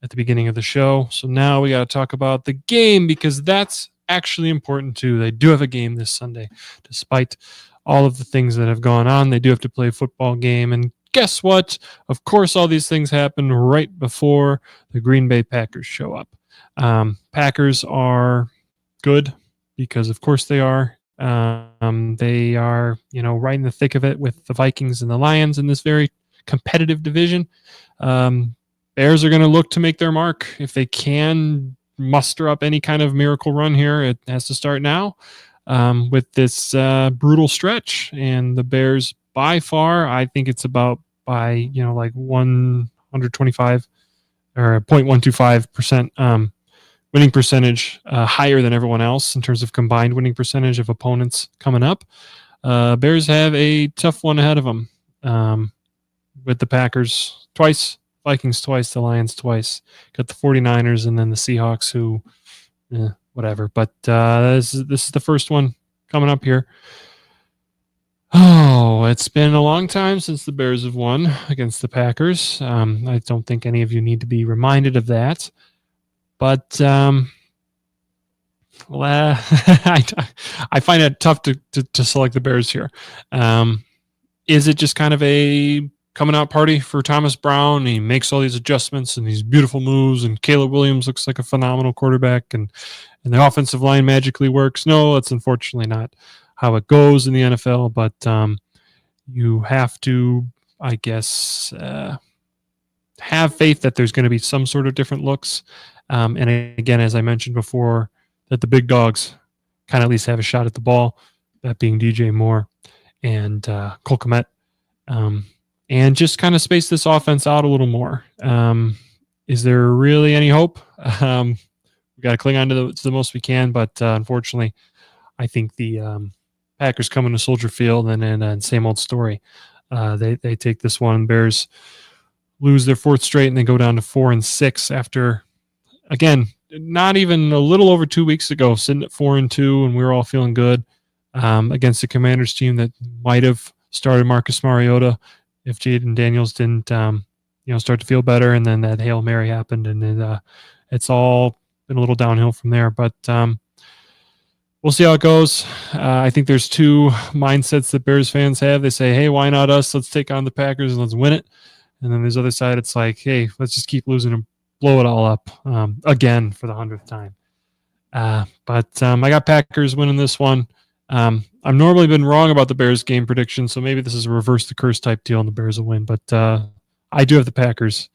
at the beginning of the show. So now we got to talk about the game, because that's actually important too. They do have a game this Sunday. Despite all of the things that have gone on, they do have to play a football game. And guess what? Of course, all these things happen right before the Green Bay Packers show up. Packers are good because, of course, they are. They are, right in the thick of it with the Vikings and the Lions in this very competitive division. Bears are going to look to make their mark. If they can muster up any kind of miracle run here, it has to start now with this brutal stretch. And the Bears, by far, I think it's about by, like 125 or 0.125% winning percentage higher than everyone else in terms of combined winning percentage of opponents coming up. Bears have a tough one ahead of them with the Packers twice, Vikings twice, the Lions twice. Got the 49ers and then the Seahawks, who, whatever. But this is the first one coming up here. Oh, it's been a long time since the Bears have won against the Packers. I don't think any of you need to be reminded of that. But I find it tough to select the Bears here. Is it just kind of a coming out party for Thomas Brown? He makes all these adjustments and these beautiful moves, and Caleb Williams looks like a phenomenal quarterback, and the offensive line magically works. No, that's unfortunately not how it goes in the NFL, but you have to, I guess, have faith that there's going to be some sort of different looks. And again, as I mentioned before, that the big dogs kind of at least have a shot at the ball, that being DJ Moore and Cole Kmet. And just kind of space this offense out a little more. Is there really any hope? We got to cling on to the most we can, but unfortunately, I think the Packers come into Soldier Field and same old story. They take this one. Bears lose their fourth straight, and they go down to 4-6 after, again, not even a little over 2 weeks ago, sitting at 4-2, and we were all feeling good against the Commanders team that might have started Marcus Mariota if Jaden Daniels didn't, start to feel better, and then that Hail Mary happened, and it's all been a little downhill from there. But we'll see how it goes. I think there's two mindsets that Bears fans have. They say, hey, why not us? Let's take on the Packers and let's win it. And then there's the other side, it's like, hey, let's just keep losing and blow it all up again for the 100th time. But I got Packers winning this one. I've normally been wrong about the Bears game prediction, so maybe this is a reverse the curse type deal and the Bears will win. But I do have the Packers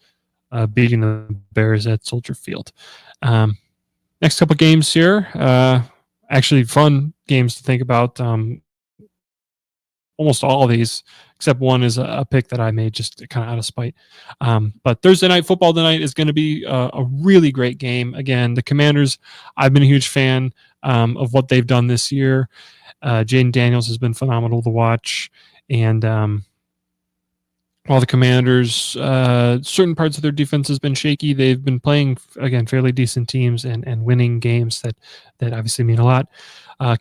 beating the Bears at Soldier Field. Next couple games here, actually fun games to think about. Almost all of these, except one is a pick that I made just kind of out of spite. But Thursday Night Football tonight is going to be a really great game. Again, the Commanders, I've been a huge fan of what they've done this year. Jaden Daniels has been phenomenal to watch. And while the Commanders, certain parts of their defense has been shaky, they've been playing, again, fairly decent teams and winning games that obviously mean a lot.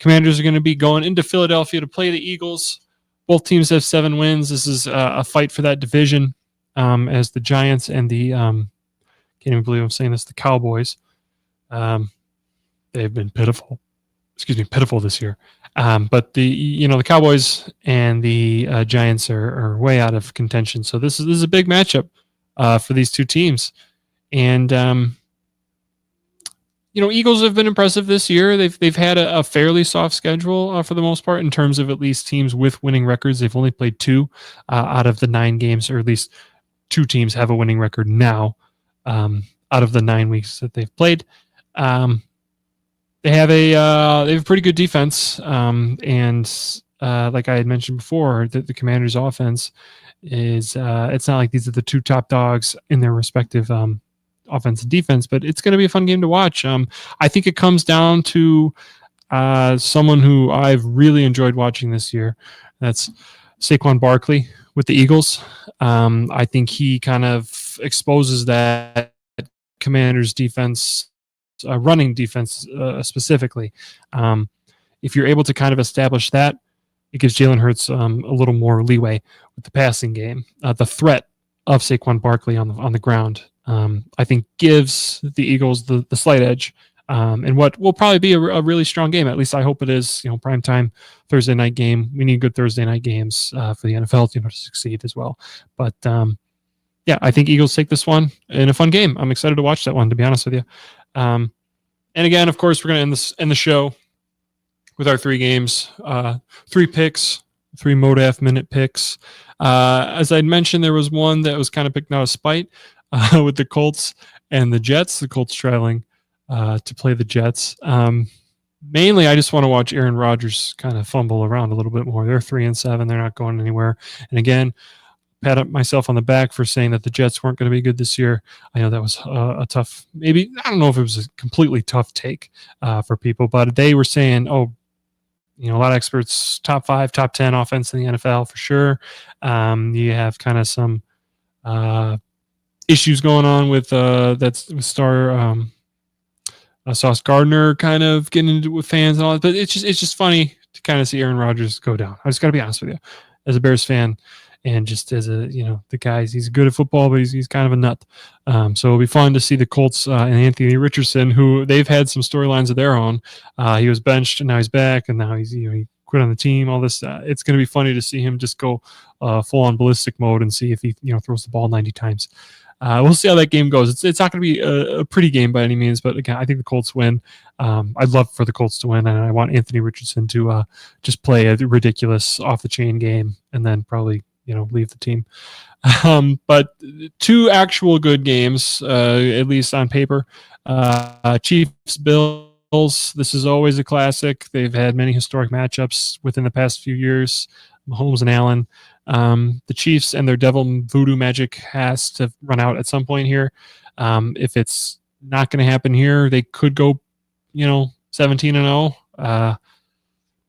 Commanders are going to be going into Philadelphia to play the Eagles. Both teams have 7 wins. This is a fight for that division as the Giants and the can't even believe I'm saying this, the Cowboys. They've been pitiful this year. But the Cowboys and the Giants are way out of contention. So this is a big matchup for these two teams. And Eagles have been impressive this year. They've had a fairly soft schedule for the most part in terms of at least teams with winning records. They've only played 2 out of the 9 games, or at least 2 teams have a winning record now out of the 9 weeks that they've played. They have a pretty good defense, and like I had mentioned before, the Commanders' offense is it's not like these are the 2 top dogs in their respective offense and defense, but it's going to be a fun game to watch. I think it comes down to someone who I've really enjoyed watching this year. That's Saquon Barkley with the Eagles. I think he kind of exposes that Commanders' defense, running defense specifically. If you're able to kind of establish that, it gives Jalen Hurts a little more leeway with the passing game. The threat of Saquon Barkley on the ground, I think, gives the Eagles the slight edge, and what will probably be a really strong game. At least I hope it is. Primetime Thursday night game. We need good Thursday night games for the NFL to succeed as well. But yeah, I think Eagles take this one in a fun game. I'm excited to watch that one, to be honest with you. And again, of course, we're going to end the show with our 3 games, 3 picks, 3 Modaff minute picks. As I'd mentioned, there was one that was kind of picked out of spite with the Colts and the Jets. The Colts traveling to play the Jets. Mainly, I just want to watch Aaron Rodgers kind of fumble around a little bit more. They're 3-7. They're not going anywhere. And again, pat up myself on the back for saying that the Jets weren't going to be good this year. I know that was a tough, maybe, I don't know if it was a completely tough take for people, but they were saying, a lot of experts, top 5, top 10 offense in the NFL for sure. You have kind of some issues going on with with star Sauce Gardner kind of getting into it with fans and all that. But it's just funny to kind of see Aaron Rodgers go down. I just got to be honest with you, as a Bears fan. And just as the guy, he's good at football, but he's kind of a nut. So it'll be fun to see the Colts and Anthony Richardson, who they've had some storylines of their own. He was benched and now he's back, and now he quit on the team. All this, it's going to be funny to see him just go full on ballistic mode and see if he throws the ball 90 times. We'll see how that game goes. It's not going to be a pretty game by any means, but again, I think the Colts win. I'd love for the Colts to win, and I want Anthony Richardson to just play a ridiculous off the chain game, and then probably leave the team. But 2 actual good games, at least on paper. Chiefs, Bills. This is always a classic. They've had many historic matchups within the past few years. Mahomes and Allen. The Chiefs and their devil voodoo magic has to run out at some point here. If it's not going to happen here, they could go, 17-0.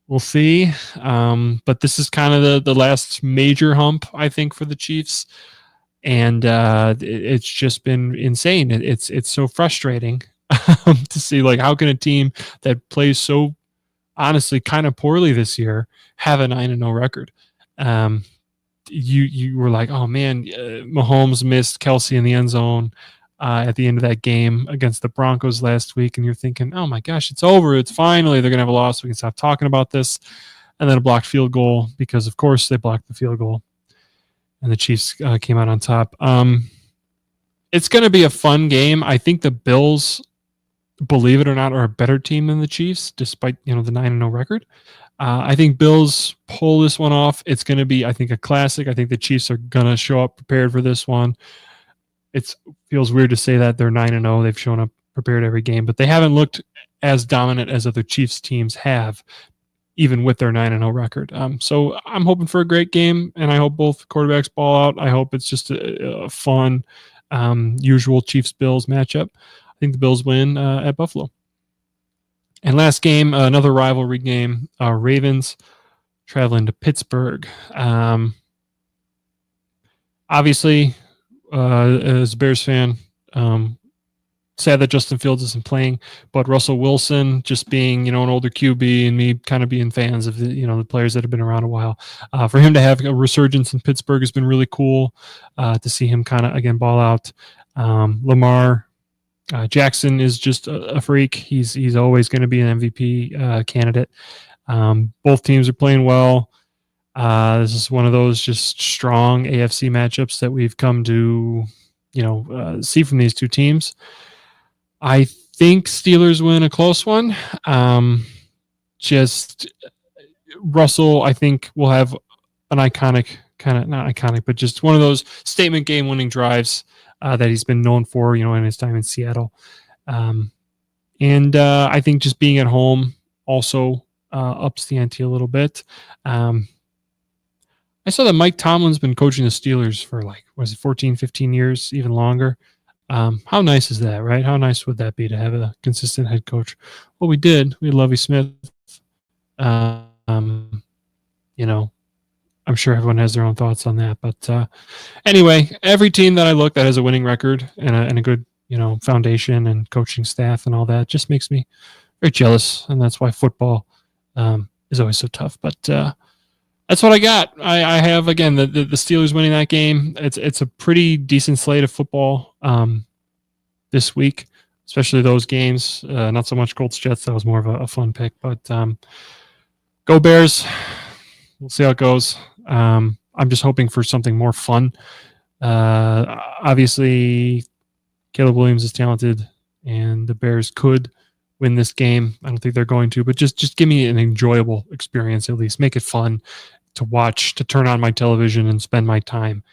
We'll see. But this is kind of the last major hump, I think, for the Chiefs. And it's just been insane. It's so frustrating to see, how can a team that plays so honestly kind of poorly this year have a 9-0 record. You were like, oh man, Mahomes missed Kelsey in the end zone at the end of that game against the Broncos last week, and you're thinking, oh my gosh, it's over. It's finally, they're going to have a loss. We can stop talking about this. And then a blocked field goal, because of course they blocked the field goal. and the Chiefs came out on top. It's going to be a fun game. I think the Bills, believe it or not, are a better team than the Chiefs, despite the 9-0 record. I think Bills pull this one off. It's going to be, I think, a classic. I think the Chiefs are going to show up prepared for this one. It feels weird to say that they're 9-0. They've shown up prepared every game, but they haven't looked as dominant as other Chiefs teams have, even with their 9-0 record. So I'm hoping for a great game, and I hope both quarterbacks ball out. I hope it's just a fun, usual Chiefs-Bills matchup. I think the Bills win at Buffalo. And last game, another rivalry game, Ravens traveling to Pittsburgh. Obviously, as a Bears fan, sad that Justin Fields isn't playing, but Russell Wilson just being, an older QB and me kind of being fans of the players that have been around a while. For him to have a resurgence in Pittsburgh has been really cool to see him kind of, again, ball out. Lamar Jackson is just a freak. He's always going to be an MVP candidate. Both teams are playing well. This is one of those just strong AFC matchups that we've come to, see from these two teams. I think Steelers win a close one. Just Russell, I think, will have an iconic, kind of not iconic, but just one of those statement game-winning drives that he's been known for, in his time in Seattle. And I think just being at home also ups the ante a little bit. I saw that Mike Tomlin's been coaching the Steelers for 14, 15 years, even longer. How nice is that, right? How nice would that be to have a consistent head coach? Well, we had Lovie Smith. I'm sure everyone has their own thoughts on that. But anyway, every team that I look that has a winning record and a good, foundation and coaching staff and all that just makes me very jealous. And that's why football is always so tough. But that's what I got. I have, again, the Steelers winning that game. It's a pretty decent slate of football this week, especially those games. Not so much Colts-Jets. That was more of a fun pick. But go Bears. We'll see how it goes. I'm just hoping for something more fun. Obviously, Caleb Williams is talented, and the Bears could win this game. I don't think they're going to, but just give me an enjoyable experience at least. Make it fun to watch, to turn on my television and spend my time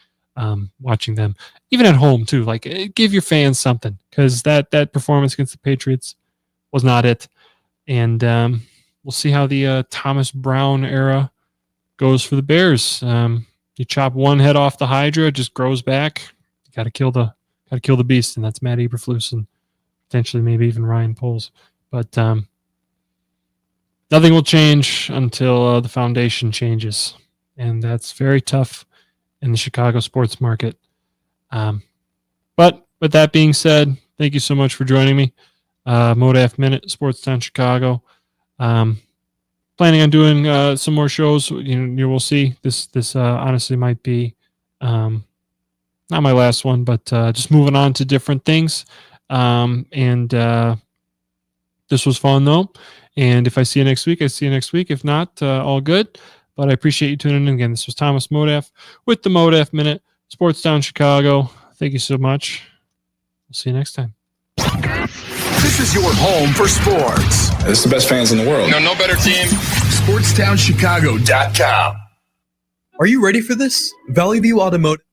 watching them. Even at home, too. Give your fans something, because that performance against the Patriots was not it. And we'll see how the Thomas Brown era goes for the Bears. You chop one head off the Hydra, it just grows back. You got to kill the beast, and that's Matt Eberflus and potentially maybe even Ryan Poles. But nothing will change until the foundation changes, and that's very tough in the Chicago sports market. But with that being said, thank you so much for joining me. Modaff Minute, Sportstown Chicago. Planning on doing some more shows. You will see. This honestly might be not my last one, but just moving on to different things. And this was fun, though. And if I see you next week, I see you next week. If not, all good. But I appreciate you tuning in again. This was Thomas Modaff with the Modaff Minute, Sportstown Chicago. Thank you so much. We'll see you next time. This is your home for sports. This is the best fans in the world. No better team. SportstownChicago.com. Are you ready for this? Valley View Automotive.